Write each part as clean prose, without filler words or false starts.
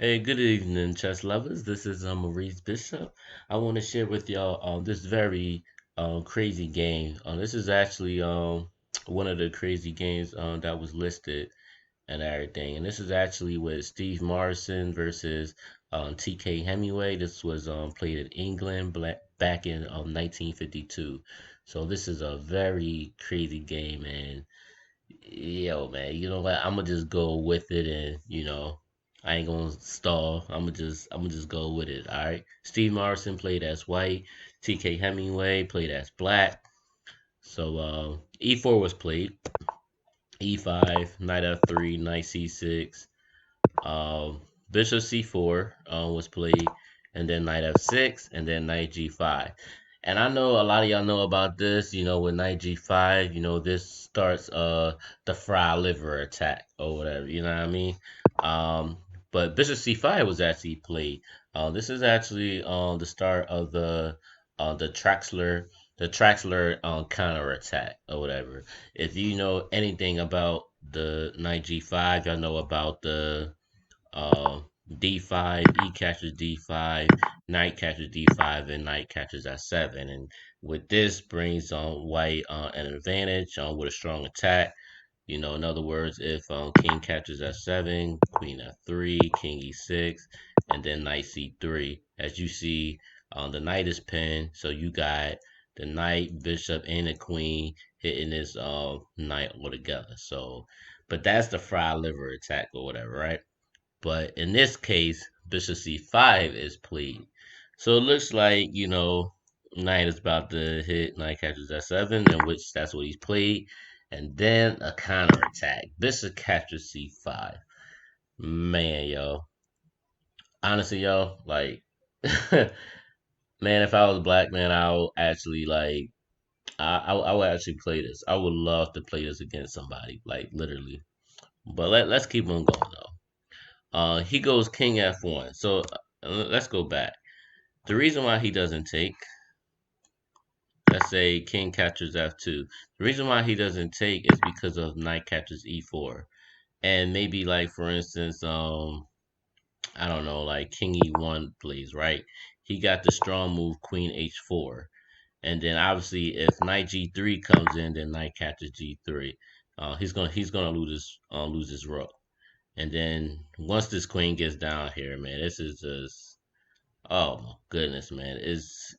Hey, good evening, chess lovers. This is Maurice Bishop. I want to share with y'all this very crazy game. This is actually one of the crazy games that was listed and everything. And this is actually with Steve Morrison versus TK Hemingway. This was played in England back in 1952. So this is a very crazy game, and yo, man, you know what? I'm gonna just go with it, and I ain't gonna stall. I'm gonna just go with it. All right. Steve Morrison played as white. T.K. Hemingway played as black. So E4 was played. E5, Knight F3, Knight C6. Um, Bishop C4 was played, and then Knight F6, and then Knight G5. And I know a lot of y'all know about this. With Knight G5, this starts the fry liver attack or whatever. You know what I mean? Um, but Bishop C5 was actually played. This is actually the start of the Traxler counter attack or whatever. If you know anything about the Knight G5, y'all know about the uh, D5, E catches D5, Knight catches D5, and Knight catches F7. And with this brings White an advantage with a strong attack. In other words, if King catches F7, Queen F3, King E6, and then Knight C3. As you see, the Knight is pinned, so you got the Knight, Bishop, and the Queen hitting this Knight all together. So, but that's the fry liver attack or whatever, right? But in this case, Bishop C5 is played. So it looks like, Knight is about to hit Knight catches F7, in which that's what he's played. And then a counter attack. Bishop catches C5. Man, yo. Honestly, yo, like, man, if I was black, man, I would actually, like, I would actually play this. I would love to play this against somebody, like, literally. But let's keep on going, though. He goes King F1. So let's go back. The reason why he doesn't take, let's say King catches F2. The reason why he doesn't take is because of Knight catches E4. And maybe like for instance, I don't know, like King E1 plays, right? He got the strong move Queen H4. And then obviously if Knight G3 comes in, then Knight catches G3. He's gonna lose his rook. And then once this queen gets down here, man, this is just oh my goodness, man. It's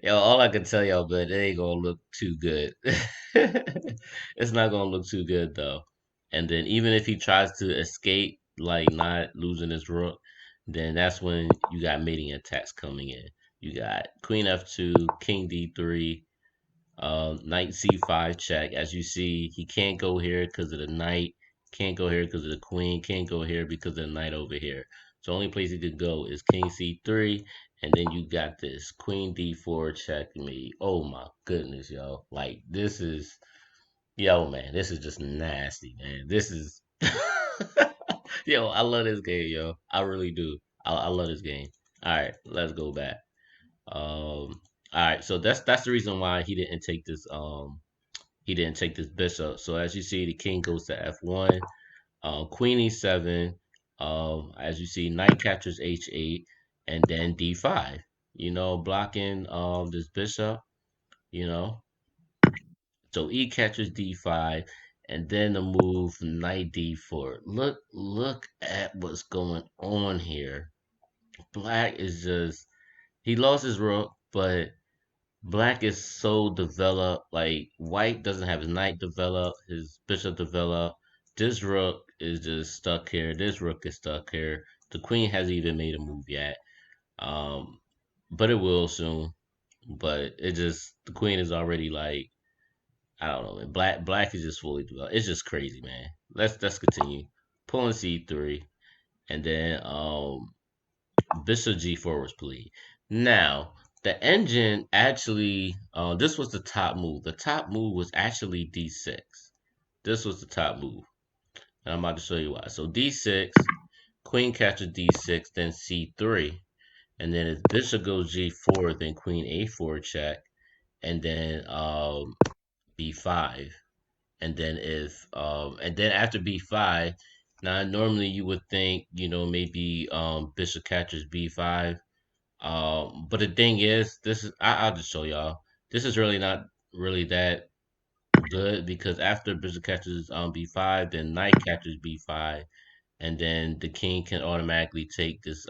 yo, all I can tell y'all, but it ain't gonna look too good. It's not gonna look too good though. And then even if he tries to escape, like not losing his rook, then that's when you got mating attacks coming in. You got Queen F2, King D3, Knight C5 check. As you see, he can't go here because of the knight, can't go here because of the queen, can't go here because of the knight over here. So only place he could go is King C3, and then you got this Queen D4 checkmate. Oh my goodness, yo! Like this is, yo man, this is just nasty, man. This is, yo, I love this game, yo. I really do. I love this game. All right, let's go back. All right, so that's the reason why he didn't take this bishop. So as you see, the king goes to f1, queen e7. As you see, knight captures h8, and then d5. Blocking this bishop. You know, so e catches d5, and then the move knight d4. Look at what's going on here. Black is just he lost his rook, but Black is so developed. Like White doesn't have his knight developed, his bishop developed. This rook is just stuck here. This rook is stuck here. The queen hasn't even made a move yet. Um, but it will soon. But it just the queen is already like I don't know. Man. Black is just fully developed. It's just crazy, man. Let's continue. Pulling c3, and then Bishop G4 was played. Now, the engine actually, this was the top move. The top move was actually D6. This was the top move. And I'm about to show you why. So D6, Queen catches D6, then C3. And then if Bishop goes G4, then Queen A4 check. And then B5. And then after B5, Now, normally you would think, maybe bishop catches b5. But the thing is, I'll just show y'all. This is really not really that good because after bishop catches b5, then knight catches b5, and then the king can automatically take this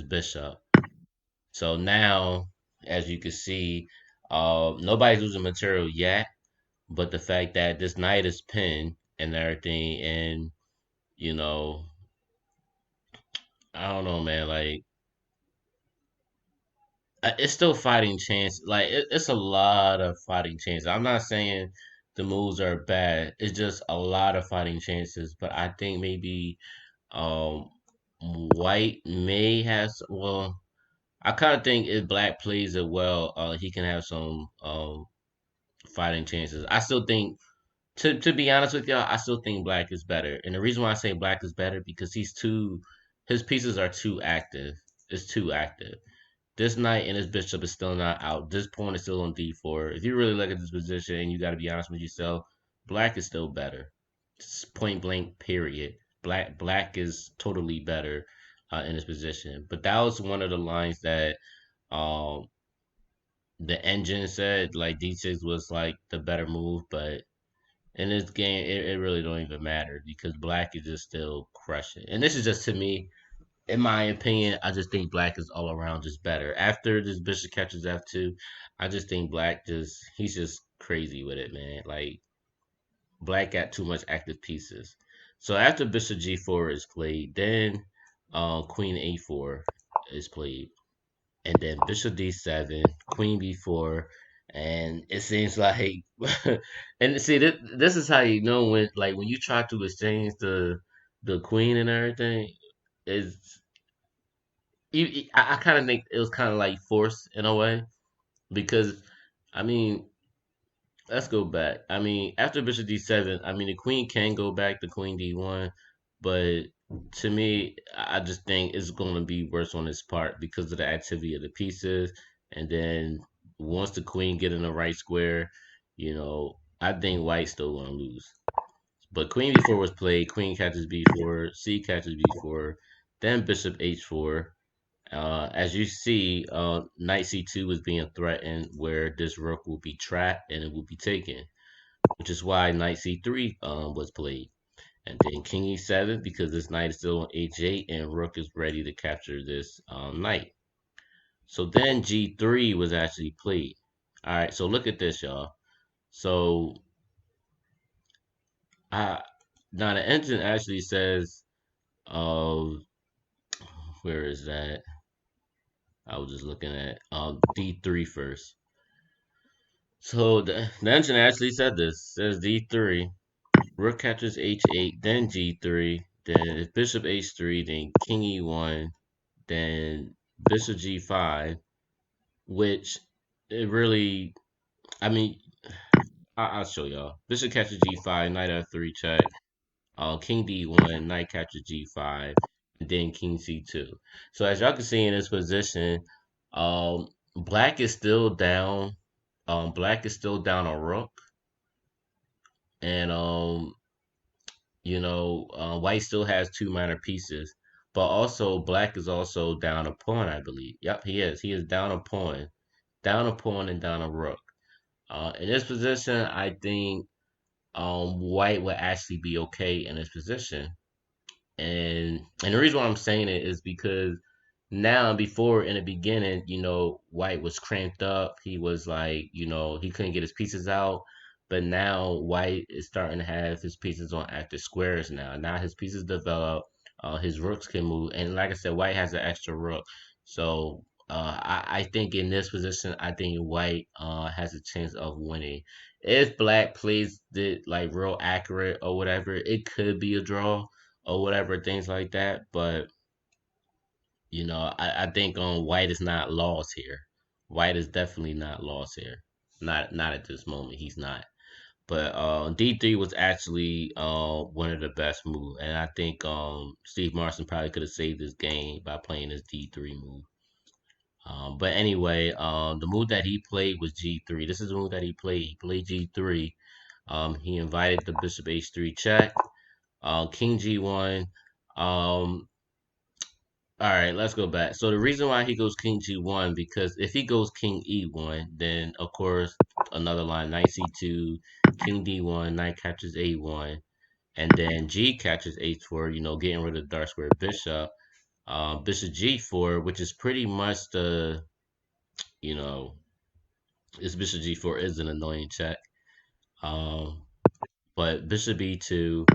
bishop. So now, as you can see, nobody's losing material yet, but the fact that this knight is pinned and everything, and you know, I don't know, man. Like, it's still fighting chance. Like, it's a lot of fighting chances. I'm not saying the moves are bad. It's just a lot of fighting chances. But I think maybe um, white may have. Well, I kind of think if black plays it well, he can have some fighting chances. I still think, to be honest with y'all, I still think black is better. And the reason why I say black is better because his pieces are too active. It's too active. This knight and his bishop is still not out. This pawn is still on d4. If you really look at this position and you got to be honest with yourself, black is still better. It's point blank, period. Black is totally better in this position. But that was one of the lines that um, the engine said, like d6 was like the better move. But in this game, it really don't even matter because black is just still crushing. And this is just to me, in my opinion, I just think black is all around just better. After this bishop catches f2, I just think black he's just crazy with it, man. Like black got too much active pieces. So after bishop g4 is played, then queen a4 is played, and then bishop d7, queen b4, and it seems like, and see this is how you know when you try to exchange the queen and everything is I kind of think it was kind of like forced in a way because I mean let's go back. I mean after bishop d7, I mean the queen can go back to queen d1, but to me I just think it's going to be worse on this part because of the activity of the pieces, and then once the queen get in the right square, I think white's still going to lose. But queen b4 was played, queen catches b4, c catches b4, then bishop h4. As you see, knight c2 is being threatened where this rook will be trapped and it will be taken, which is why knight c3 was played. And then king e7 because this knight is still on h8 and rook is ready to capture this knight. So then g3 was actually played. All right, so look at this, y'all. So I now the engine actually says, uh, where is that? I was just looking at d3 first. So the engine actually said this. It says d3, rook catches h8, then g3, then bishop h3, then king e1, then bishop g5, which it really, I mean, I'll show y'all. Bishop catches g5, knight f3 check, king d1, knight catches g5, and then king c2. So as y'all can see in this position, black is still down. Black is still down a rook, and white still has two minor pieces, but also black is also down a pawn, I believe. Yep, he is. He is down a pawn, and down a rook. In this position, I think white would actually be okay in this position. And the reason why I'm saying it is because now before in the beginning, White was cramped up. He was like, he couldn't get his pieces out. But now White is starting to have his pieces on active squares now. Now his pieces develop. His rooks can move. And like I said, White has an extra rook. So I think in this position, I think White has a chance of winning. If Black plays it like real accurate or whatever, it could be a draw or whatever, things like that. But I think White is not lost here. White is definitely not lost here. Not at this moment. He's not. But D3 was actually one of the best moves, and I think Steve Morrison probably could have saved this game by playing his D3 move. But anyway, the move that he played was G3. This is the move that he played. He played G3. He invited the bishop H3 check. King G1. All right, let's go back. So the reason why he goes King G1, because if he goes King E1, then of course another line Knight C2, King D1, Knight captures A1, and then G catches H4. Getting rid of dark square bishop. Bishop G4, which is pretty much you know, this Bishop G4 is an annoying check. Um, but Bishop B2,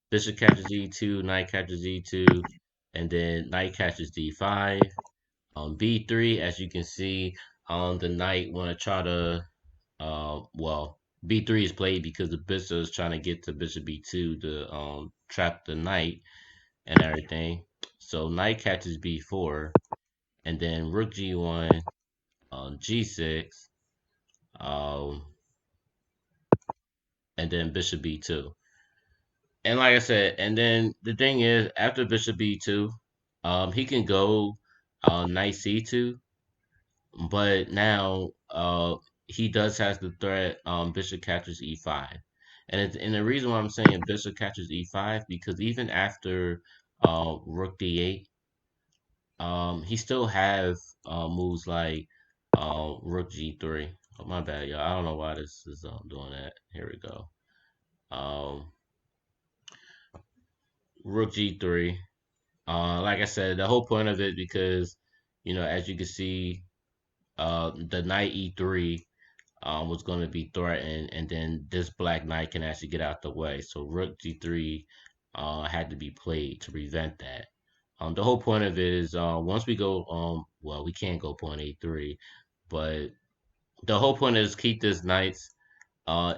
Bishop catches E2, Knight catches E2, and then Knight catches D5. B3, as you can see, the Knight want to try to, well, B3 is played because the Bishop is trying to get to Bishop B2 to trap the Knight and everything. So Knight catches B4, and then Rook G1, G6, um, and then Bishop B2. And like I said, and then the thing is, after Bishop B2, he can go Knight C2, but now he does have the threat Bishop catches E5. And the reason why I'm saying Bishop catches E5 because even after Rook D8, he still have moves like Rook G3. Oh, my bad, y'all. I don't know why this is doing that. Here we go. Um, Rook G3. Like I said, the whole point of it because as you can see, the Knight E3 was going to be threatened, and then this Black Knight can actually get out the way. So Rook G3 had to be played to prevent that. The whole point of it is once we go, well, we can't go pawn A3, but the whole point is keep this knights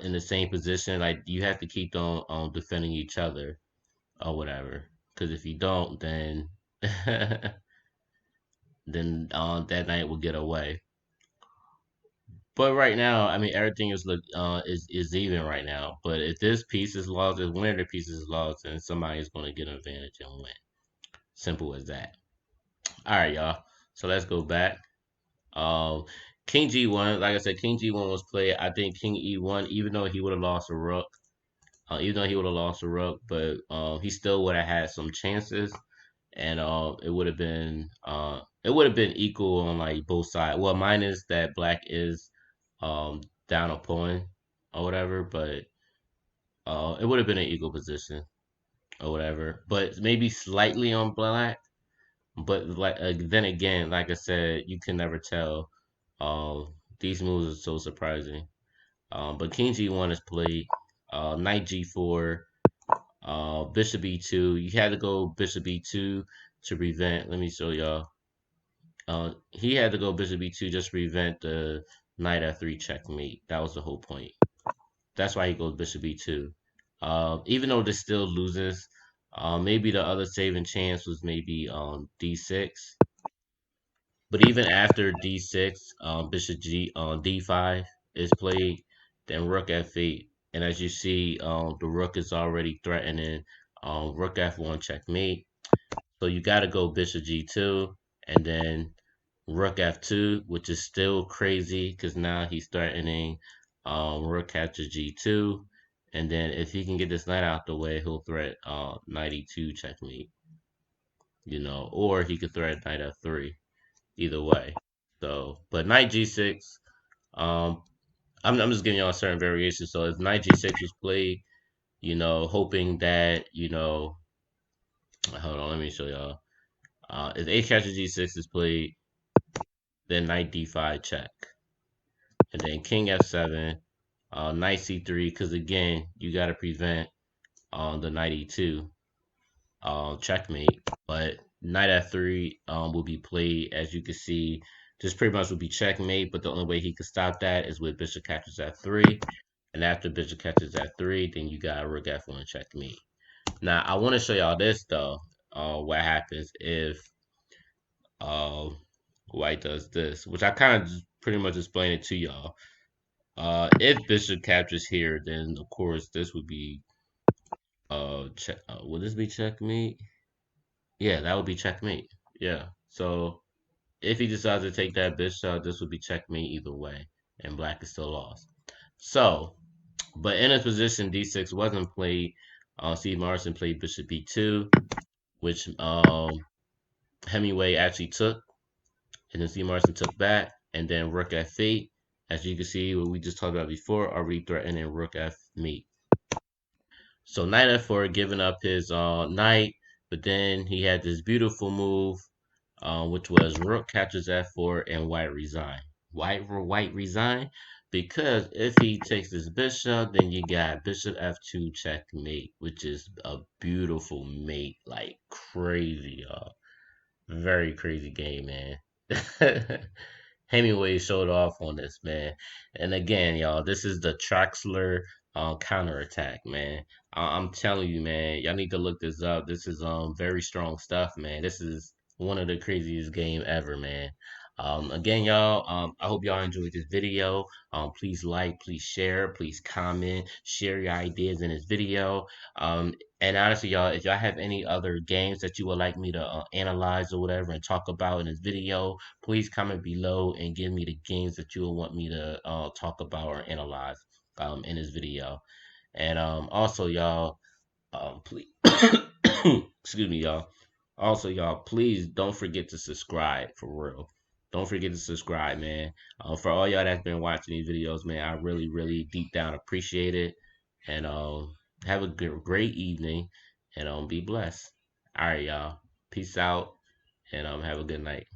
in the same position. Like you have to keep them defending each other or whatever. Because if you don't, then then that knight will get away. But right now, I mean, everything is even right now. But if this piece is lost, if one of the pieces is lost, then somebody is going to get an advantage and win. Simple as that. All right, y'all. So let's go back. Um, King G1, like I said, King G1 was played. I think King E1, even though he would have lost a rook, but he still would have had some chances, and it would have been equal on like both sides. Well, minus that black is down a pawn or whatever, but it would have been an equal position or whatever. But maybe slightly on black. But like then again, like I said, you can never tell. These moves are so surprising. But King G1 is played. Knight G4. Bishop B2. You had to go Bishop B2 to prevent. Let me show y'all. He had to go Bishop B2 just to prevent the Knight F3 checkmate. That was the whole point. That's why he goes Bishop B2. Even though this still loses, maybe the other saving chance was maybe on D6. But even after D6, Bishop G on D5 is played, then Rook F8. And as you see, the Rook is already threatening Rook F1 checkmate. So you got to go Bishop G2 and then Rook F2, which is still crazy because now he's threatening Rook captures G2. And then if he can get this knight out the way, he'll threat Knight E2 checkmate, or he could threat Knight F3. Either way. So, but Knight G6, um, I'm just giving y'all certain variations. So if Knight G6 was played, hoping that, hold on, let me show y'all. If A catches G6 is played, then Knight D5 check. And then King F7, Knight C3, because again, you got to prevent the Knight E2 checkmate. But Knight F3 will be played, as you can see. This pretty much would be checkmate, but the only way he could stop that is with Bishop catches F3. And after Bishop catches F3, then you got Rook F1 checkmate. Now, I want to show y'all this, though. What happens if uh, White does this, which I kind of pretty much explained it to y'all. If Bishop captures here, then of course this would be would this be checkmate? Yeah, that would be checkmate. Yeah. So if he decides to take that bishop, this would be checkmate either way, and black is still lost. So, but in a position D6 wasn't played, Steve Morrison played Bishop B2, which Hemingway actually took, and then Steve Morrison took back, and then Rook F8. As you can see, what we just talked about before, already threatening Rook F mate. So knight f4 giving up his knight, but then he had this beautiful move, which was rook captures f4 and white resign. White resign, because if he takes this bishop, then you got bishop f2 checkmate, which is a beautiful mate, like crazy, y'all. Very crazy game, man. Hemingway showed off on this, man. And again, y'all, this is the Traxler counterattack, man. I'm telling you, man, y'all need to look this up. This is very strong stuff, man. This is one of the craziest game ever, man. Again, y'all, I hope y'all enjoyed this video. Please like, please share, please comment, share your ideas in this video. And honestly, y'all, if y'all have any other games that you would like me to analyze or whatever and talk about in this video, please comment below and give me the games that you would want me to talk about or analyze in this video. And also, y'all, please, excuse me, y'all. Also, y'all, please don't forget to subscribe for real. Don't forget to subscribe, man. For all y'all that's been watching these videos, man, I really, really deep down appreciate it. And have a great evening, and be blessed. All right, y'all. Peace out, and have a good night.